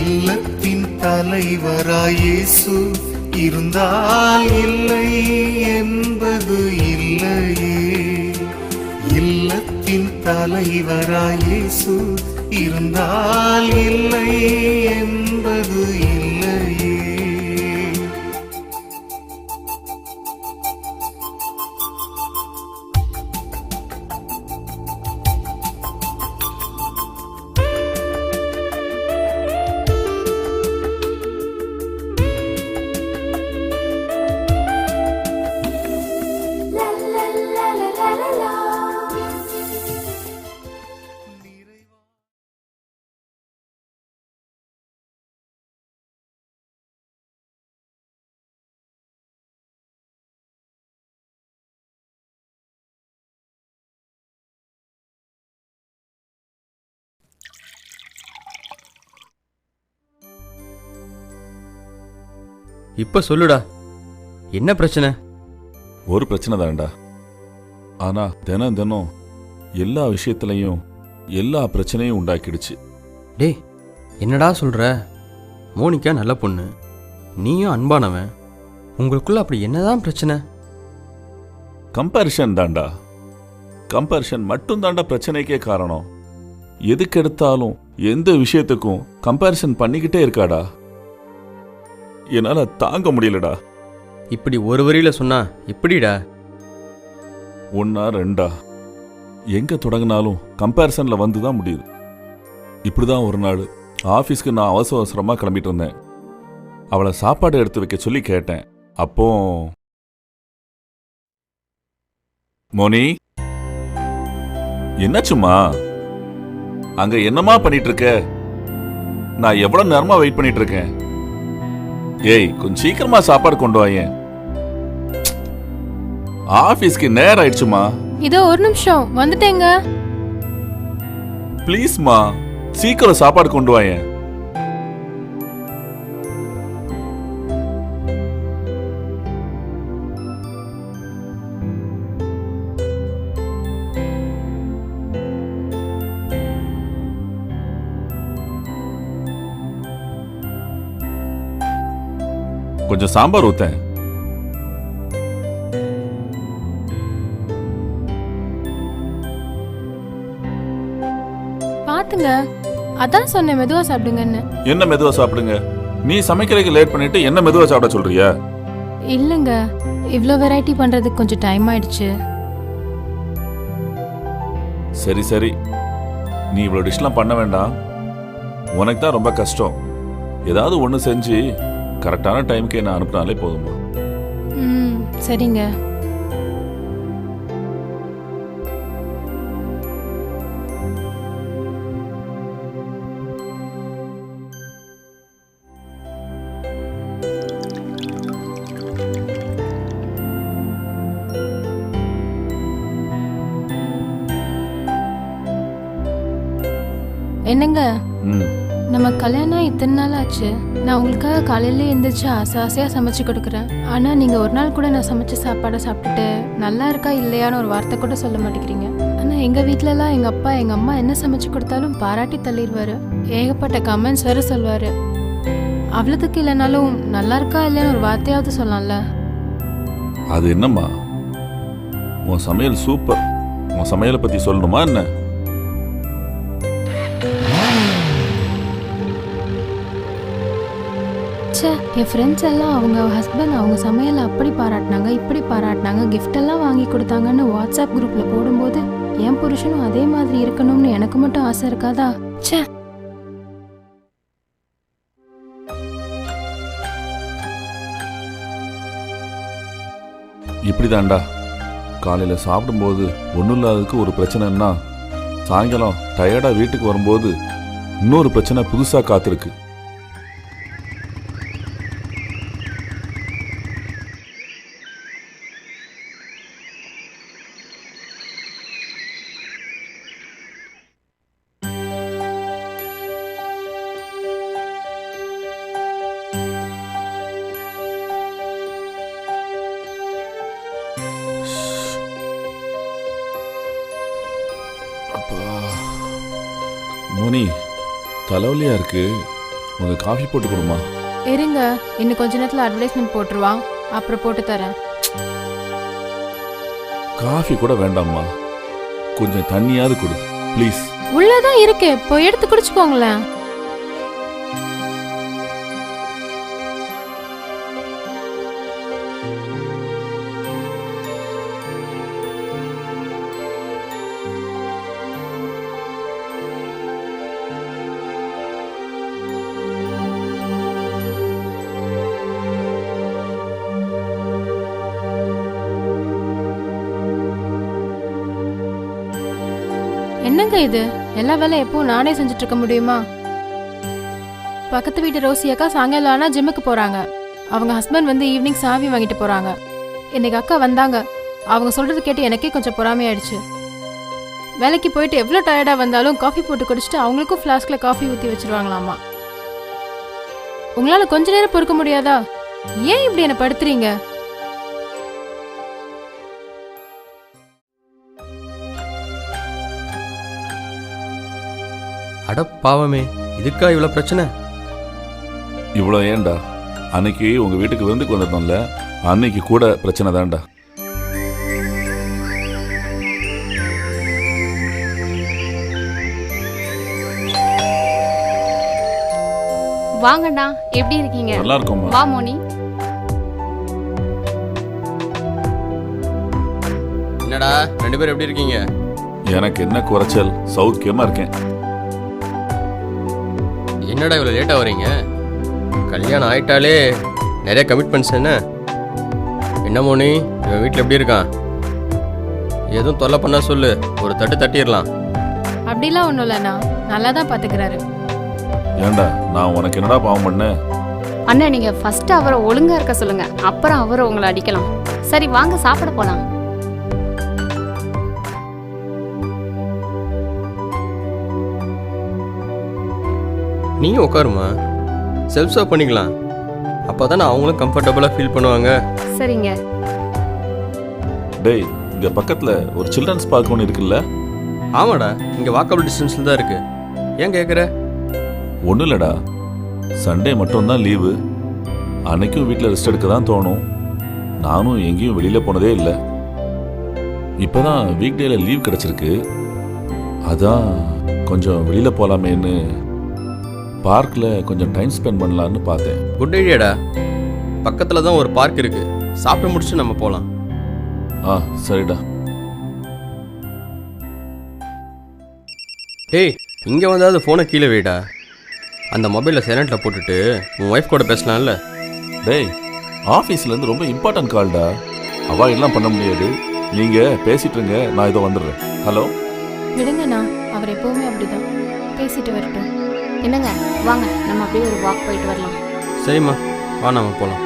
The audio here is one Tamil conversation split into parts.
இல்லத்தின் தலைவராய் இயேசு இருந்தால் இல்லை என்பது இல்லையே. இல்லத்தின் தலைவராய் இயேசு இருந்தால் இல்லை என்பது இல்லையே. இப்ப சொல்லுடா, என்ன பிரச்சனை? ஒரு பிரச்சனை தான்டா. ஆனா தினம் தினம் எல்லா விஷயத்திலையும் எல்லா பிரச்சனையும் உண்டாக்கிடுச்சு. டேய், என்னடா சொல்ற? மோனிகா நல்ல பொண்ணு, நீயும் அன்பானவன். உங்களுக்குள்ள அப்படி என்னதான் பிரச்சனை? கம்பேரிஷன் தான்டா. கம்பேரிஷன் மட்டும் தான்டா பிரச்சனைக்கே காரணம். எதுக்கு எடுத்தாலும் எந்த விஷயத்துக்கும் கம்பேரிஷன் பண்ணிக்கிட்டே இருக்காடா. என்னால தாங்க முடியலடா. இப்படி ஒரு வரியில சொன்னா எப்படிடா? ஒன்னா ரெண்டா, எங்க தொடங்கினாலும் கம்பேரிசன்ல வந்துதான் முடியுது. இப்படிதான் ஒரு நாள் ஆபீஸ்க்கு நான் அவசர அவசரமா கிளம்பிட்டு இருந்தேன். அவளை சாப்பாடு எடுத்து வைக்க சொல்லி கேட்டேன். அப்போ மோனி, என்னாச்சுமா? அங்க என்னமா பண்ணிட்டு இருக்க? நான் எவ்வளவு நேரமா வெயிட் பண்ணிட்டு இருக்கேன். ஏய், கொஞ்சம் சீக்கிரமா சாப்பாடு கொண்டு வாயேன். ஆபீஸ்க்கு நேரம் ஆயிடுச்சுமா. இதோ ஒரு நிமிஷம் வந்துட்டேங்க. ப்ளீஸ்மா, சீக்கிரம் சாப்பாடு கொண்டு வாயேன். கொஞ்சம் சாம்பார் ஊத்தேன். பாத்துங்க, அதான் சொன்னேன் மெதுவா சாப்பிடுங்கன்னு. என்ன மெதுவா சாப்பிடுங்க? நீ சமைக்கிறதுக்கு லேட் பண்ணிட்டு என்ன மெதுவா சாப்பிட சொல்றியா? இல்லங்க, இவ்ளோ வெரைட்டி பண்றதுக்கு கொஞ்சம் டைம் ஆயிடுச்சு. சரி சரி, நீ இவ்வளவு டிஷ்லாம் பண்ண வேண்டாம். உனக்கு தான் ரொம்ப கஷ்டம். ஏதாவது ஒண்ணு செஞ்சு கரெக்டான டைமுக்கு என்ன அனுப்பினாலே போதுமா? சரிங்க. என்னங்க, நம்ம கல்யாணம் இத்தனை நாள் ஆச்சு. நான் உங்களுக்காக காலையில எழுந்திரிச்சு ஆசையா சமைச்சு கொடுக்குறேன். ஆனா நீங்க ஒரு நாள் கூட நான் சமைச்ச சாப்பாடை சாப்பிட்டுட்டு நல்லா இருக்கா இல்லையான்னு ஒரு வார்த்தை கூட சொல்ல மாட்டேங்கிறீங்க. ஆனா எங்க வீட்டுல எல்லாம் எங்க அப்பா எங்க அம்மா என்ன சமைச்சு கொடுத்தாலும் பாராட்டி தள்ளிடுவாரு. ஏகப்பட்ட கமெண்ட்ஸ் வேற சொல்வாரு. அவ்வளவுக்கு இல்லைனாலும் நல்லா இருக்கா இல்லையான்னு ஒரு வார்த்தையாவது சொல்லலாம்ல. அது என்னம்மா, உன் சமையல் சூப்பர். உன் சமையலை பத்தி சொல்லணுமா என்ன? என் ஃப்ரெண்ட்ஸ் எல்லாம் அவங்க ஹஸ்பண்ட் அவங்க சமையலை அப்படி பாராட்டினாங்க, இப்படி பாராட்டினாங்க, கிஃப்ட் எல்லாம் வாங்கி கொடுத்தாங்கன்னு வாட்ஸ்அப் குரூப்ல போடும்போது என் புருஷனும் அதே மாதிரி இருக்கணும்னு எனக்கு மட்டும் ஆசை இருக்காதா? ச்சே. இப்படிதான்டா, காலையில சாப்பிடும்போது ஒன்றும் இல்லாததுக்கு ஒரு பிரச்சனைன்னா சாயங்காலம் டயர்டா வீட்டுக்கு வரும்போது இன்னொரு பிரச்சனை புதுசா காத்திருக்கு. மோனி, தலைவலியா இருக்கு. உங்க காஃபி போட்டு கொடுமா. இருங்க, இன்னும் கொஞ்ச நேரத்தில் அட்வர்டைஸ்மெண்ட் போட்டுருவான், அப்புறம் போட்டு தரேன். காஃபி கூட வேண்டாம்மா, கொஞ்சம் தண்ணியாவது கொடு ப்ளீஸ். உள்ளதான் இருக்கு, போய் எடுத்து குடிச்சுக்கோங்களேன். என்னங்க இது, எல்லா வேலையும் எப்பவும் நானே செஞ்சுட்டு இருக்க முடியுமா? பக்கத்து வீட்டு ரோசி அக்கா சாயங்காலம் ஆனா ஜிம்முக்கு போறாங்க. அவங்க ஹஸ்பண்ட் வந்து ஈவினிங் சாவி வாங்கிட்டு போறாங்க. இன்னைக்கு அக்கா வந்தாங்க, அவங்க சொல்றது கேட்டு எனக்கே கொஞ்சம் பொறாமையாயிடுச்சு. வேலைக்கு போயிட்டு எவ்வளோ டயர்டா வந்தாலும் காஃபி போட்டு குடிச்சிட்டு அவங்களுக்கும் ஃப்ளாஸ்க்ல காஃபி ஊற்றி வச்சிருவாங்களாமா. உங்களால கொஞ்ச நேரம் பொறுக்க முடியாதா? ஏன் இப்படி என்ன படுத்துறீங்க? அட பாவமே, இதுக்கா இவ்வளோ பிரச்சனை? இவ்வளோ ஏன்டா? அன்னைக்கு உங்க வீட்டுக்கு விருந்துக்கு வந்திருந்தோம்ல, அன்னைக்கு கூட பிரச்சனை தான்டா. வாங்கண்ணா, எப்படி இருக்கீங்க? நல்லா இருக்கோம்மா. வா மோனி. என்னடா ரெண்டு பேரும் எப்படி இருக்கீங்க? எனக்கு என்ன குறைச்சல், சௌக்கியமா இருக்கேன். என்னடா இவ்வளோ லேட்டாக வரீங்க? கல்யாணம் ஆயிட்டாலே நிறைய கமிட்மெண்ட்ஸ் என்ன? என்ன மோனி, இவன் வீட்டில் எப்படி இருக்கான்? எதுவும் தொல்லை பண்ணா சொல்லு, ஒரு தட்டு தட்டிடலாம். அப்படிலாம் ஒன்றும் இல்லைண்ணா, நல்லா தான் பார்த்துக்கிறாரு. ஏன்டா நான் உனக்கு என்னடா பாவம் பண்ணேன்? அண்ணா, நீங்க ஃபர்ஸ்ட் அவரை ஒழுங்கா இருக்க சொல்லுங்க, அப்புறம் அவரை உங்களை அடிக்கலாம். சரி வாங்க, சாப்பிட போலாம். நீயும் உட்காருமா, செல்ஃப் சர்வ் பண்ணிக்கலாம். அப்போ தானே அவங்களும் கம்ஃபர்டபுளாக ஃபீல் பண்ணுவாங்க. சரிங்க. டேய், இங்க பக்கத்துல ஒரு சில்ட்ரன்ஸ் பார்க் ஒன்று இருக்குல்ல? ஆமாடா, இங்கே வாக்கபிள் டிஸ்டன்ஸில் தான் இருக்கு. ஏன் கேட்குற? ஒன்றும் இல்லைடா, சண்டே மட்டும்தான் லீவு. அன்னைக்கும் வீட்டில் ரெஸ்ட் எடுக்க தான் தோணும். நானும் எங்கேயும் வெளியில் போனதே இல்லை. இப்போ தான் வீக் டேல லீவ் கிடச்சிருக்கு. அதான் கொஞ்சம் வெளியில் போகலாமேன்னு பார்க்கில் கொஞ்சம் டைம் ஸ்பெண்ட் பண்ணலான்னு பார்த்தேன். குட் ஐடியாடா. பக்கத்தில் தான் ஒரு பார்க் இருக்கு, சாப்பிட்டு முடிச்சு நம்ம போகலாம். ஆ சரிடா. ஏய், இங்கே வந்தாவது ஃபோனை கீழே வைடா. அந்த மொபைலில் சைலண்டில் போட்டுட்டு உன் ஒய்ஃப் கூட பேசலாம்ல. டேய், ஆஃபீஸ்லேருந்து ரொம்ப இம்பார்ட்டன்ட் கால்டா, அவாய்டெலாம் பண்ண முடியாது. நீங்கள் பேசிட்டுருங்க, நான் இதோ வந்துடுறேன். ஹலோ. விடுங்கண்ணா, அவர் எப்பவுமே அப்படிதான், பேசிட்டு வரட்டும். என்னங்க, வாங்க நம்ம அப்படியே ஒரு வாக் போயிட்டு வரலாம். சரிம்மா, வா நம்ம போகலாம்.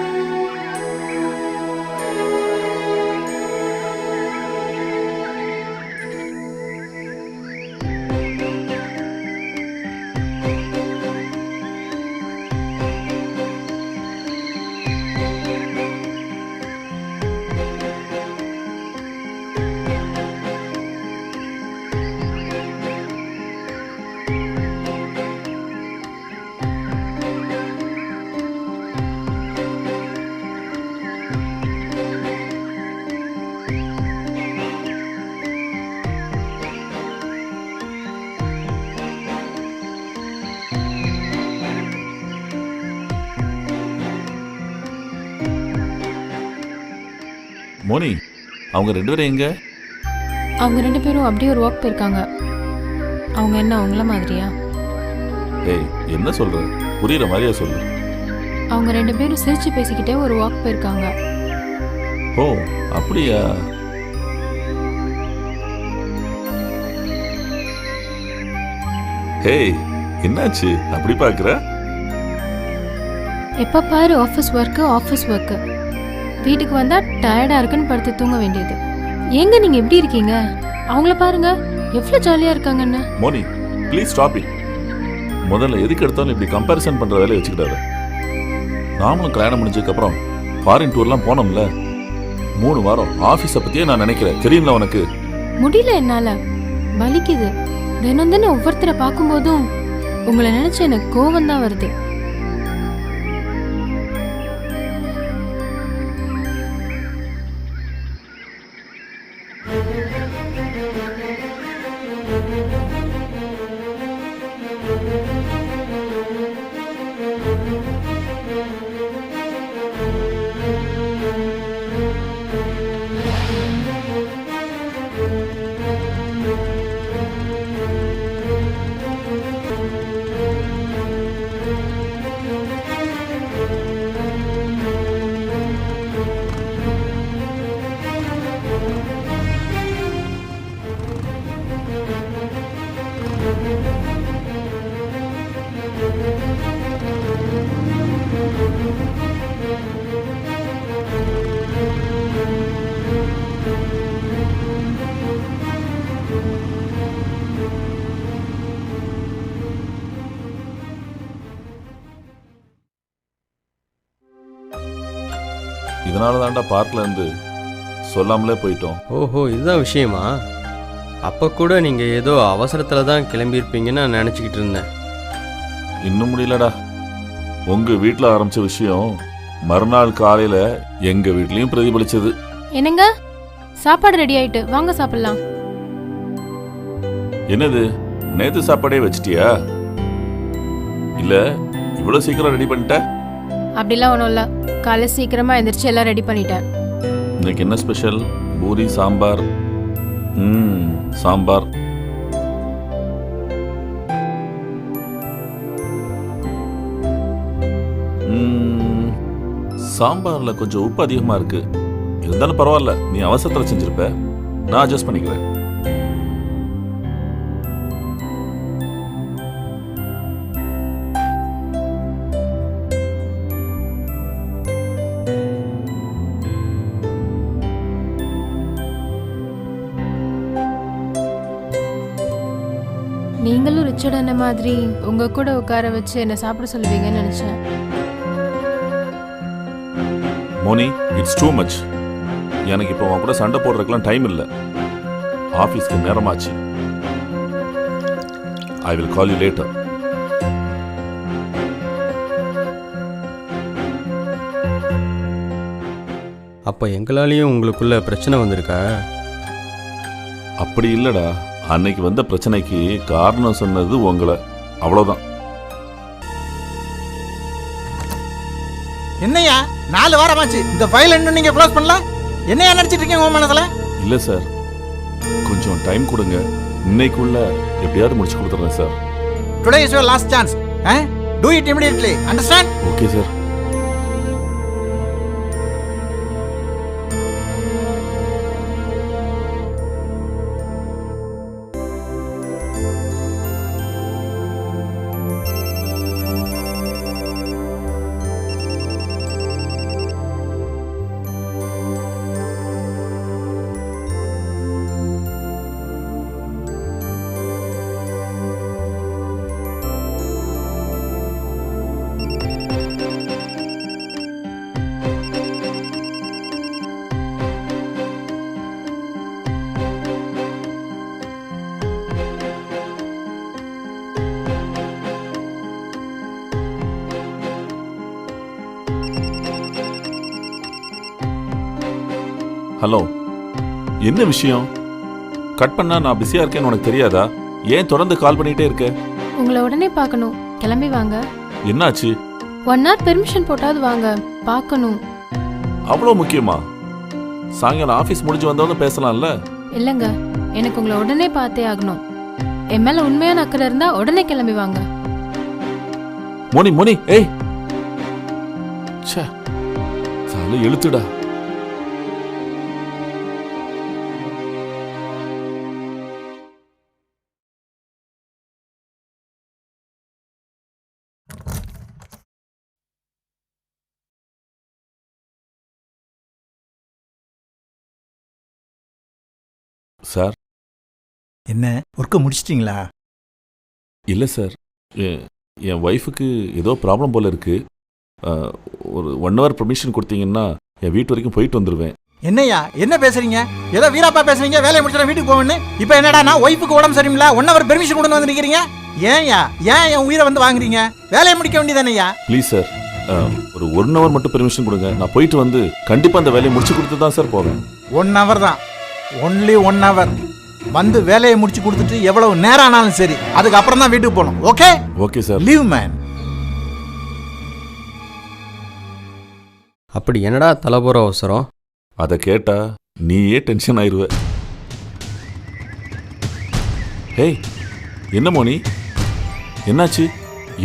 மோனி, அவங்க ரெண்டு பேரும் எங்க? அவங்க ரெண்டு பேரும் அப்படியே ஒரு வாக் போயிருக்காங்க. அவங்க என்ன அவங்கள மாதிரியா? ஏய், என்ன சொல்ற? புரியுற மாதிரியா சொல்லு. அவங்க ரெண்டு பேரும் சிரிச்சு பேசிக்கிட்டே ஒரு வாக் போயிருக்காங்க. ஓ அப்படியா? ஹேய், என்னாச்சு அப்படி பாக்குற? எப்ப பாரு ஆஃபீஸ் ஒர்க்கு. வீட்டுக்கு வந்தா டயர்டா இருக்குன்னு படுத்து தூங்க வேண்டியது. ஏங்க நீங்க எப்படி இருக்கீங்க? அவங்கள பாருங்க, எவ்வளவு ஜாலியா இருக்காங்கன்னு. Moni, please stop it. முதல்ல எதுக்கு எடுத்தாலும் இப்படி கம்பேரிசன் பண்ற வேலையை வச்சுக்கிட்டாரு. நாமளும் கல்யாணம் முடிஞ்சதுக்கு அப்புறம் ஃபாரின் டூர்லாம் போனோம்ல, 3 வாரம் ஆஃபீஸை பத்தியே நான் நினைக்கிறேன். தெரியுங்களா உனக்கு? முடியல, என்னால வலிக்குது. தினம் ஒவ்வொருத்தரை பார்க்கும்போதும் உங்களை நினைச்சு எனக்கு கோவம் தான் வருது. இதனால தான்டா பார்க்ல இருந்து சொல்லாமலே போயிட்டோம். ஓஹோ, இதுதான் விஷயமா? அப்போ கூட நீங்கள் ஏதோ அவசரத்தில் தான் கிளம்பியிருப்பீங்கன்னு நான் நினச்சிக்கிட்டு இருந்தேன். இன்னும் முடியலடா. உங்க வீட்டில் ஆரம்பிச்ச விஷயம் மறுநாள் காலையில எங்க வீட்லயும் பிரதிபலிச்சது. என்னங்க, சாப்பாடு ரெடி ஆயிட்டு வாங்க சாப்பிடலாம். என்னது, நேத்து சாப்பாடே வச்சிட்டியா? இல்ல இவ்வளவு சீக்கிரம் ரெடி பண்ணிட்ட? அப்படிலாம் ஒன்றும் இல்லை, காலை சீக்கிரமாக எந்திரிச்சு எல்லாம் ரெடி பண்ணிட்டேன். இன்னைக்கு என்ன ஸ்பெஷல்? பூரி சாம்பார். சாம்பார். சாம்பார்ல கொஞ்சம் உப்பு அதிகமா இருக்கு. இருந்தாலும் பரவாயில்ல, நீ அவசரத்துல செஞ்சிருப்ப, நான் அட்ஜஸ்ட் பண்ணிக்கிறேன். நீங்களும் ரிச்சர்ட் அண்ணன் மாதிரி உங்க கூட உட்கார வச்சு என்ன சாப்பிட சொல்லுவீங்கன்னு நினைச்சேன். Moni, it's too much. எனக்கு இப்போ உன் கூட சண்டை போடுறதுக்கெல்லாம் டைம் இல்லை. ஆஃபீஸ்க்கு நேரமாச்சு. I will call you later. அப்போ எங்களாலேயும் உங்களுக்குள்ள பிரச்சனை வந்திருக்கா? அப்படி இல்லடா, அன்னைக்கு வந்த பிரச்சனைக்கு காரணம் சொன்னது உங்களை, அவ்வளவுதான். என்னையா 4 வாரமாச்சு இந்த ஃபைல் இன்னும் நீங்க க்ளோஸ் பண்ணல? என்னையா நினைச்சிட்டு இருக்கீங்க உங்க மனசுல? இல்ல சார், கொஞ்சம் டைம் கொடுங்க. இன்னைக்குள்ள எப்படியாவது முடிச்சு கொடுத்துறேன் sir. Today is your last chance. To it immediately. Understand? Okay sir. Hello, என்ன விஷயம்? கட் பண்ணா நான் பிஸியா இருக்கேன்னு உனக்கு தெரியாதா? ஏன் தொடர்ந்து கால் பண்ணிட்டே இருக்க? உங்களை உடனே பார்க்கணும், கிளம்பி வாங்க. என்னாச்சு? 1 hour பெர்மிஷன் போட்டாவது வாங்க, பார்க்கணும். அவ்வளோ முக்கியமா? சாயங்காலம் ஆஃபீஸ் முடிஞ்சு வந்தவங்க பேசலாம்ல? இல்லைங்க, எனக்கு உங்களை உடனே பார்த்தே ஆகணும். என் மேல உண்மையான அக்கறை இருந்தா உடனே கிளம்பி வாங்க. மோனி மோனி, ஏய் ச்சே, சால எழுத்துடா. சார், என்ன ஒர்க்கை முடிச்சிட்டிங்களா? இல்லை சார், என் ஒய்ஃபுக்கு ஏதோ ப்ராப்ளம் போல இருக்கு. ஒரு 1 hour பெர்மிஷன் கொடுத்தீங்கன்னா என் வீட்டு வரைக்கும் போயிட்டு வந்துடுவேன். என்னையா என்ன பேசுறீங்க? ஏதோ வீராப்பா பேசுறீங்க, வேலையை முடிச்சிட வீட்டுக்கு போவேன்னு. இப்போ என்னடா நான் ஒய்ஃபுக்கு உடம்பு சரியில்லை 1 hour பெர்மிஷன் கொண்டு வந்து நிற்கிறீங்க? ஏன்யா ஏன் என் உயிரை வந்து வாங்குறீங்க? வேலையை முடிக்க வேண்டியதானேயா? ப்ளீஸ் சார், ஒரு 1 hour மட்டும் பெர்மிஷன் கொடுங்க. நான் போயிட்டு வந்து கண்டிப்பாக அந்த வேலையை முடிச்சு கொடுத்து தான் சார் போவேன். 1 hour தான். ஒன்லி 1 hour வந்து வேலையை முடிச்சு கொடுத்துட்டு எவ்வளவு நேரம் ஆனாலும் சரி அதுக்கப்புறம் தான் வீட்டுக்கு போகணும். Okay okay sir. Leave man. அப்படி என்னடா தலை போகிற அவசரம்? அதை கேட்டா நீயே டென்ஷன் ஆயிருவ. ஹேய், என்ன மோனி, என்னாச்சு?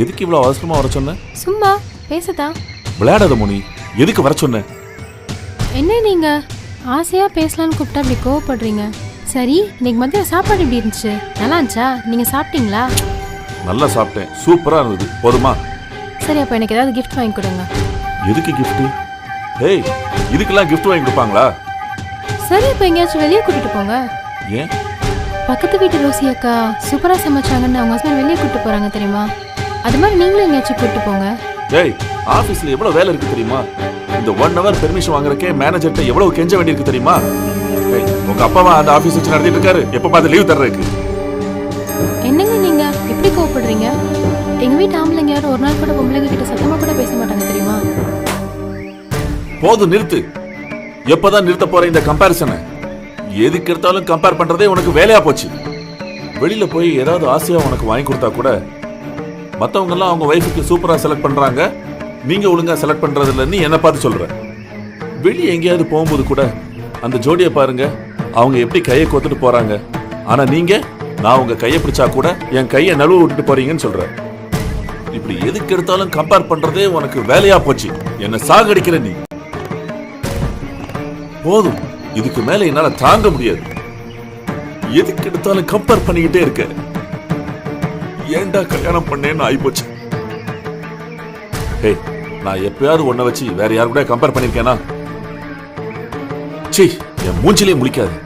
எதுக்கு இவ்வளோ அவசரமா வர சொன்ன? சும்மா பேசதா? விளையாடாத மோனி, எதுக்கு வர சொன்ன? என்ன நீங்க ஆசையா பேசலான்னு கூப்பிட்டா அப்படி கோவப்படுறீங்க? சரி, இன்னைக்கு மதியம் சாப்பாடு எப்படி இருந்துச்சு? நல்லா இருந்துச்சா? நீங்க சாப்பிட்டீங்களா? நல்லா சாப்பிட்டேன், சூப்பரா இருந்தது. போதுமா? சரி, அப்போ எனக்கு ஏதாவது கிஃப்ட் வாங்கி கொடுங்க. எதுக்கு கிஃப்ட்? ஏய், இதுக்கெல்லாம் கிஃப்ட் வாங்கி கொடுப்பாங்களா? சரி, இப்போ எங்கேயாச்சும் வெளியே கூட்டிட்டு போங்க. ஏன்? பக்கத்து வீட்டு ரோசி அக்கா சூப்பரா சமைச்சாங்கன்னு அவங்க ஹஸ்பண்ட் வெளியே கூட்டிட்டு போறாங்க தெரியுமா? அது மாதிரி நீங்களும் எங்கேயாச்சும் கூட்டிட்டு போங்க. ஏய், ஆபீஸ்ல எவ்வளவு வேலை இருக்கு தெரியுமா? இந்த 1 hour பெர்மிஷன் வாங்குறக்கே மேனேஜர்ட்ட எவ்வளவு கெஞ்ச வேண்டியிருக்கு தெரியுமா? ஏய், உங்க அப்பாவா அந்த ஆபீஸ் வச்சு நடத்திட்டு இருக்காரு, எப்ப பார்த்து லீவ் தர்றதுக்கு? என்னங்க நீங்க எப்படி கோவப்படுறீங்க? எங்க வீட்டு ஆம்பளைங்க யாரும் ஒரு நாள் கூட பொம்பளைங்க கிட்ட சத்தமா கூட பேச மாட்டாங்க தெரியுமா? போதும், நிறுத்து. எப்பதான் நிறுத்த போற இந்த கம்பேரிசனை? எதுக்கு எடுத்தாலும் கம்பேர் பண்றதே உனக்கு வேலையா போச்சு. வெளியில போய் ஏதாவது ஆசையா உனக்கு வாங்கி கொடுத்தா கூட மத்தவங்க எல்லாம் அவங்க வைஃபுக்கு சூப்பரா செலக்ட் பண்றாங்க, நீங்க ஒழுங்கா செலக்ட் பண்றது இல்ல, நீ என்ன பார்த்து சொல்ற? வெளியே எங்கேயாவது போகும்போது கூட அந்த ஜோடியை பாருங்க, அவங்க எப்படி கையை கோத்துட்டு போறாங்க. ஆனா நீங்க, நான் உங்க கையை பிடிச்சா கூட என் கையை நழுவ விட்டுட்டு போறீங்கன்னு சொல்ற. இப்படி எதுக்கு எடுத்தாலும் கம்பேர் பண்றதே உனக்கு வேலையா போச்சு. என்ன சாகடிக்கிற நீ. போதும், இதுக்கு மேல என்னால தாங்க முடியாது. எதுக்கு எடுத்தாலும் கம்பேர் பண்ணிக்கிட்டே இருக்க. ஏன்டா கல்யாணம் பண்ணேன்னு ஆயிப்போச்சு. ஹே, நான் எப்பயாவது ஒன்ன வச்சு வேற யாரு கூட கம்பேர் பண்ணிருக்கேனா? சீ, என் மூஞ்சிலே முழிக்காது.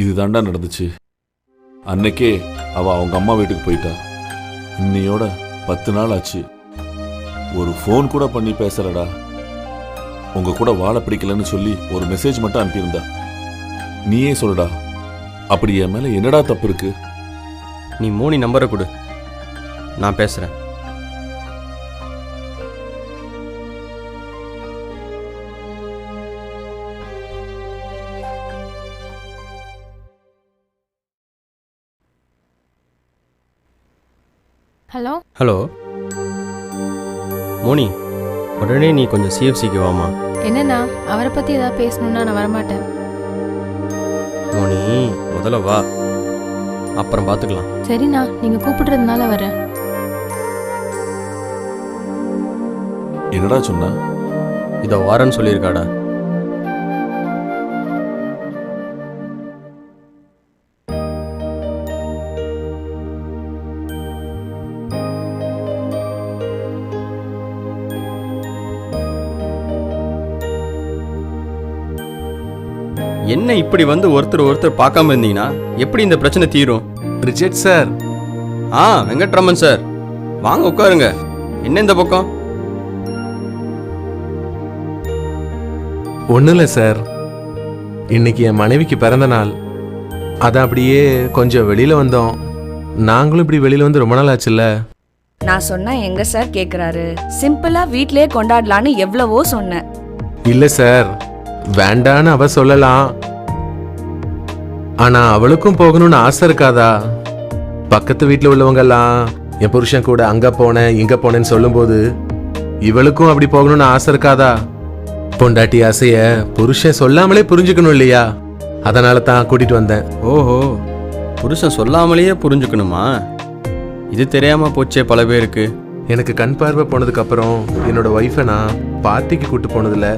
இதுதாண்டா நடந்துச்சு. அன்னைக்கே அவ அவங்க அம்மா வீட்டுக்கு போயிட்டா. இன்னையோட 10 நாள் ஆச்சு. ஒரு ஃபோன் கூட பண்ணி பேசலடா. உங்க கூட வாழ பிடிக்கலன்னு சொல்லி ஒரு மெசேஜ் மட்டும் அனுப்பியிருந்தா. நீயே சொல்லுடா, அப்படி என் மேல என்னடா தப்பு இருக்கு? நீ மோனி நம்பரை கொடு, நான் பேசுகிறேன். ஹலோ ஹலோ மோனி, உடனே நீ கொஞ்சம் சிஎஃப்சிக்கு வாமா. என்னண்ணா, அவரை பத்தி ஏதாவது பேசணும்னா நான் வரமாட்டேன். மோனி, முதல்ல வா, அப்புறம் பார்த்துக்கலாம். சரிண்ணா, நீங்க கூப்பிடுறதுனால வரேன். என்னடா சொன்னா? இதை வாரன்னு சொல்லியிருக்காடா. என்ன இப்படி வந்து ஒருத்தர் பார்க்காம இருந்தீங்கன்னா எப்படி இந்த பிரச்சனை தீரும்? Reject sir. வெங்கட்ராமன் சார், வாங்க உட்காருங்க. என்ன இந்த பக்கம்? ஒன்றும் இல்லை சார், இன்னைக்கு என் மனைவிக்கு பிறந்த நாள். அதான் அப்படியே கொஞ்சம் வெளியில வந்தோம். நாங்களும் இப்படி வெளியில வந்து ரொம்ப நாள் ஆச்சுல்ல. நான் சொன்னா எங்க சார் கேக்குறாரு? சிம்பிளா வீட்லயே கொண்டாடலான்னு எவ்வளவோ சொன்னேன். இல்லை சார், வேண்டான்னு அவ சொல்லலாம். ஆனா அவளுக்கும் போகணும்னு ஆசை இருக்காதா? பக்கத்து வீட்டில் உள்ளவங்க எல்லாம் என் புருஷன் கூட அங்க போனேன் இங்க போனேன்னு சொல்லும்போது இவளுக்கும் அப்படி போகணும்னு ஆசை இருக்காதா? பொண்டாட்டி ஆசைய புருஷன் சொல்லாமலே புரிஞ்சுக்கணும் இல்லையா? அதனால தான் கூட்டிட்டு வந்தேன். ஓஹோ, புருஷன் சொல்லாமலேயே புரிஞ்சுக்கணுமா? இது தெரியாம போச்சே பல பேருக்கு. எனக்கு கண் பார்வை போனதுக்கு அப்புறம் என்னோட ஒய்ஃபை நான் பார்ட்டிக்கு கூட்டு போனதில்ல,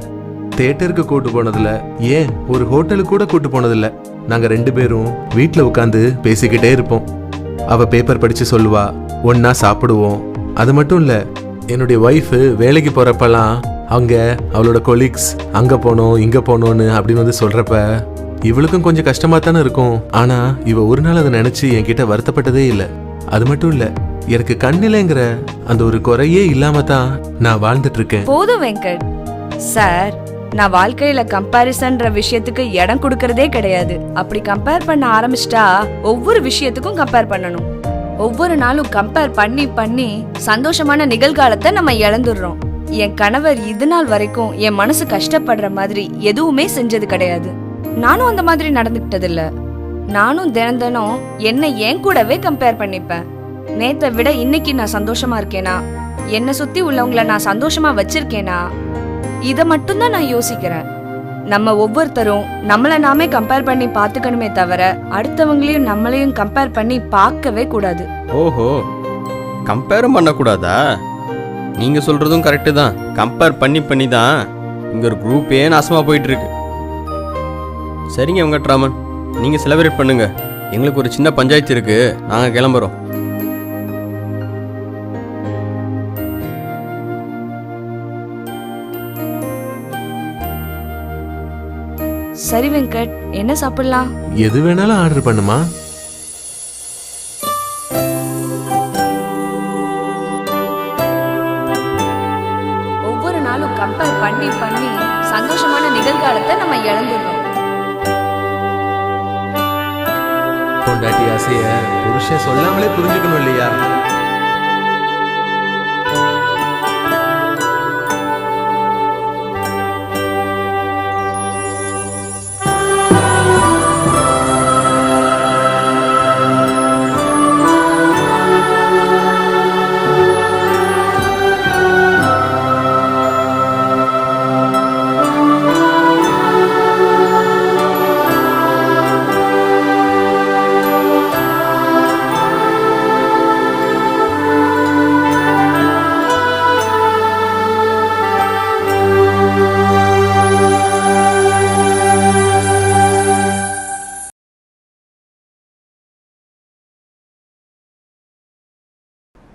தியேட்டருக்கு கூட்டு போனதில்ல, ஏன் ஒரு ஹோட்டலுக்கு கூட கூட்டு போனதில்ல. நாங்க 2 பேரும் வீட்டில் உட்காந்து பேசிக்கிட்டே இருப்போம். அவ பேப்பர் படிச்சு சொல்லுவா, ஒன்னா சாப்பிடுவோம். அது மட்டும் இல்ல, என்னுடைய ஒய்ஃபு வேலைக்கு போறப்பெல்லாம் அங்க அவளோட கொலீக்ஸ் அங்க போனோம் இங்க போனோன்னு அப்படின்னு வந்து சொல்றப்ப இவளுக்கும் கொஞ்சம் கஷ்டமா தானே இருக்கும். ஆனா இவ ஒரு நாள் அதை நினைச்சு என்கிட்ட வருத்தப்பட்டதே இல்லை. அது மட்டும் இல்ல, எனக்கு கண்ணிலைங்கிற அந்த ஒரு குறையே இல்லாம தான் நான் வாழ்ந்துட்டு இருக்கேன். போதும் வெங்கட் சார், நான் வாழ்க்கையில கம்பாரிசன்ற விஷயத்துக்கு இடம் கொடுக்கறதே கிடையாது. அப்படி கம்பேர் பண்ண ஆரம்பிச்சிட்டா ஒவ்வொரு விஷயத்துக்கும் கம்பேர் பண்ணணும். ஒவ்வொரு நாளும் கம்பேர் பண்ணி பண்ணி சந்தோஷமான நிகழ்காலத்தை நம்ம இழந்துடுறோம். என் கணவர் இது நாள் வரைக்கும் என் மனசு கஷ்டப்படுற மாதிரி எதுவுமே செஞ்சது கிடையாது. நானும் அந்த மாதிரி நடந்துக்கிட்டது இல்ல. நானும் தினம் தினம் என்ன என் கூடவே கம்பேர் பண்ணிப்பேன். நேத்தை விட இன்னைக்கு நான் சந்தோஷமா இருக்கேனா, என்னை சுத்தி உள்ளவங்கள நான் சந்தோஷமா வச்சிருக்கேனா, இதை மட்டும்தான் நான் யோசிக்கிறேன். நம்ம ஒவ்வொருத்தரும் நம்மளை நாமே கம்பேர் பண்ணி பார்த்துக்கணுமே தவிர அடுத்தவங்களையும் நம்மளையும் கம்பேர் பண்ணி பார்க்கவே கூடாது. ஓஹோ, கம்பேரும் பண்ணக்கூடாதா? நீங்கள் சொல்கிறதும் கரெக்டு தான். கம்பேர் பண்ணி பண்ணி தான் இங்கே ஒரு குரூப்பே நாசமாக போயிட்டு இருக்கு. சரிங்க வெங்கட்ராமன், நீங்கள் செலிப்ரேட் பண்ணுங்க. எங்களுக்கு ஒரு சின்ன பஞ்சாயத்து இருக்கு, நாங்கள் கிளம்புறோம். சரி வெங்கட், என்ன சாப்பிடலாம்? எது வேணாலும் ஆர்டர் பண்ணுமா? ஒவ்வொரு நாளும் கம்பேர் பண்ணி பண்ணி சந்தோஷமான நிகழ்காலத்தை நம்ம இழந்துடுறோம். பொண்டாட்டி ஆசைய புருஷன் சொல்லாமலே புரிஞ்சுக்கணும் இல்லையா?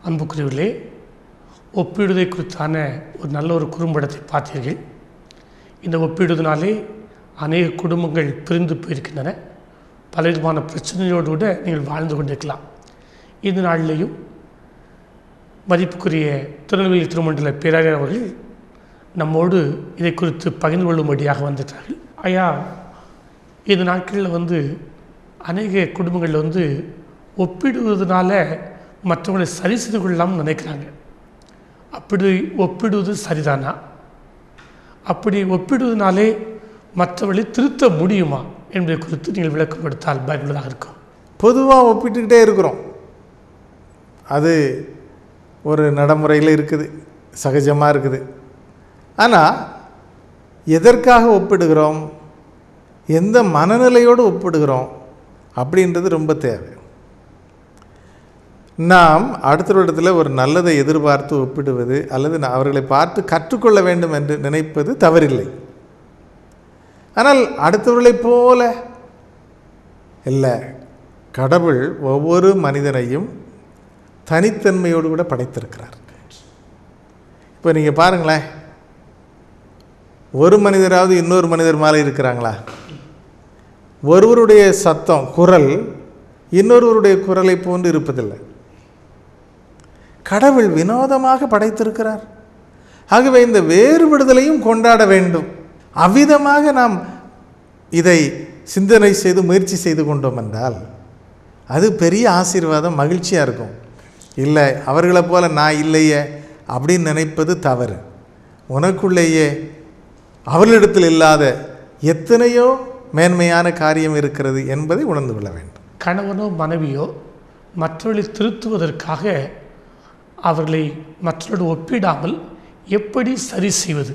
அன்புக்குரியவர்களே, ஒப்பிடுவதை குறித்தான ஒரு நல்ல ஒரு குறும்படத்தை பார்த்தீர்கள். இந்த ஒப்பிடுவதனாலே அநேக குடும்பங்கள் பிரிந்து போயிருக்கின்றன. பலவிதமான பிரச்சனையோடு கூட நீங்கள் வாழ்ந்து கொண்டிருக்கலாம். இந்த நாளிலேயும் மதிப்புக்குரிய திருநெல்வேலி திருமண்டல பேராயர் அவர்கள் நம்மோடு இதை குறித்து பகிர்ந்து கொள்ளும்படியாக வந்துட்டார்கள். ஐயா, இந்த நாட்களில் அநேக குடும்பங்களில் ஒப்பிடுவதனால மற்றவங்களை சரி செய்து கொள்ளலாம்னு நினைக்கிறாங்க. அப்படி ஒப்பிடுவது சரிதானா? அப்படி ஒப்பிடுவதனாலே மற்றவர்களை திருத்த முடியுமா என்பதை குறித்து நீங்கள் விளக்கம் கொடுத்தால் பயனுள்ளதாக இருக்கும். பொதுவாக ஒப்பிட்டுக்கிட்டே இருக்கிறோம். அது ஒரு நடைமுறையில் இருக்குது, சகஜமாக இருக்குது. ஆனால் எதற்காக ஒப்பிடுகிறோம், எந்த மனநிலையோடு ஒப்பிடுகிறோம் அப்படின்றது ரொம்ப தேவை. நாம் அடுத்தவரிடத்தில் ஒரு நல்லதை எதிர்பார்த்து ஒப்பிடுவது அல்லது அவர்களை பார்த்து கற்றுக்கொள்ள வேண்டும் என்று நினைப்பது தவறில்லை. ஆனால் அடுத்தவர்களைப் போல இல்லை. கடவுள் ஒவ்வொரு மனிதனையும் தனித்தன்மையோடு கூட படைத்திருக்கிறார். இப்போ நீங்கள் பாருங்களேன், ஒரு மனிதராவது இன்னொரு மனிதர் மேலே இருக்கிறாங்களா? ஒருவருடைய சத்தம், குரல் இன்னொருவருடைய குரலை போன்று இருப்பதில்லை. கடவுள் வினோதமாக படைத்திருக்கிறார். ஆகவே இந்த வேறுபடுதலையும் கொண்டாட வேண்டும். அவ்விதமாக நாம் இதை சிந்தனை செய்து முயற்சி செய்து கொண்டோம் என்றால் அது பெரிய ஆசீர்வாதம், மகிழ்ச்சியாக இருக்கும். இல்லை அவர்களை போல நான் இல்லையே அப்படின்னு நினைப்பது தவறு. உனக்குள்ளேயே அவர்களிடத்தில் இல்லாத எத்தனையோ மேன்மையான காரியம் இருக்கிறது என்பதை உணர்ந்து கொள்ள வேண்டும். கணவனோ மனைவியோ மற்றவர்களை திருத்துவதற்காக அவர்களை மற்றவரோடு ஒப்பிடாமல் எப்படி சரி செய்வது?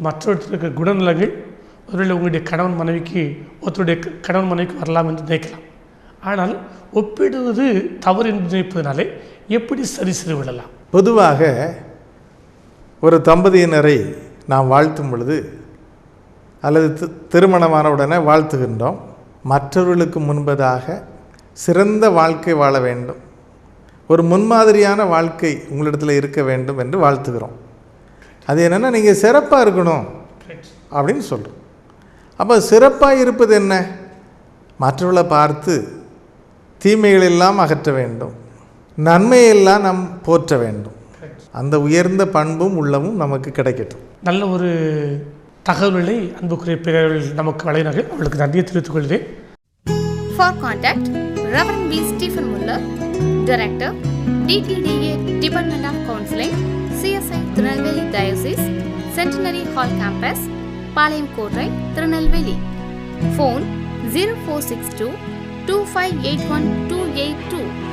மற்றவர்கள் இருக்கிற குணநலங்கள் ஒருவேளை உங்களுடைய கணவன் மனைவிக்கு ஒருத்தருடைய கணவன் மனைவிக்கு வரலாம் என்று நினைக்கலாம். ஆனால் ஒப்பிடுவது தவறு என்று நினைப்பதனாலே எப்படி சரி செய்து விடலாம்? பொதுவாக ஒரு தம்பதியினரை நாம் வாழ்த்தும் பொழுது அல்லது திருமணமானவுடனே வாழ்த்துகின்றோம். மற்றவர்களுக்கு முன்பதாக சிறந்த வாழ்க்கை வாழ வேண்டும், ஒரு முன்மாதிரியான வாழ்க்கை உங்களிடத்தில் இருக்க வேண்டும் என்று வாழ்த்துகிறோம். அது என்னென்னா நீங்கள் சிறப்பாக இருக்கணும் அப்படின்னு சொல்கிறோம். அப்போ சிறப்பாக இருப்பது என்ன? மற்றவர்களை பார்த்து தீமைகளெல்லாம் அகற்ற வேண்டும், நன்மையெல்லாம் நாம் போற்ற வேண்டும். அந்த உயர்ந்த பண்பும் உள்ளமும் நமக்கு கிடைக்கட்டும். நல்ல ஒரு தகவல்களை அன்புக்குரிய பிறர்கள் நமக்கு வழங்கினார்கள். அவளுக்கு நன்றியை தெரிவித்துக் கொள்கிறேன். For contact, Reverend B. Stephen Muller, Director, DTDA Department of Counseling, CSI Tirunelveli Diocese, Centenary Hall Campus, Palayam Kodrai, Tirunelveli. Phone 0462 2581 282.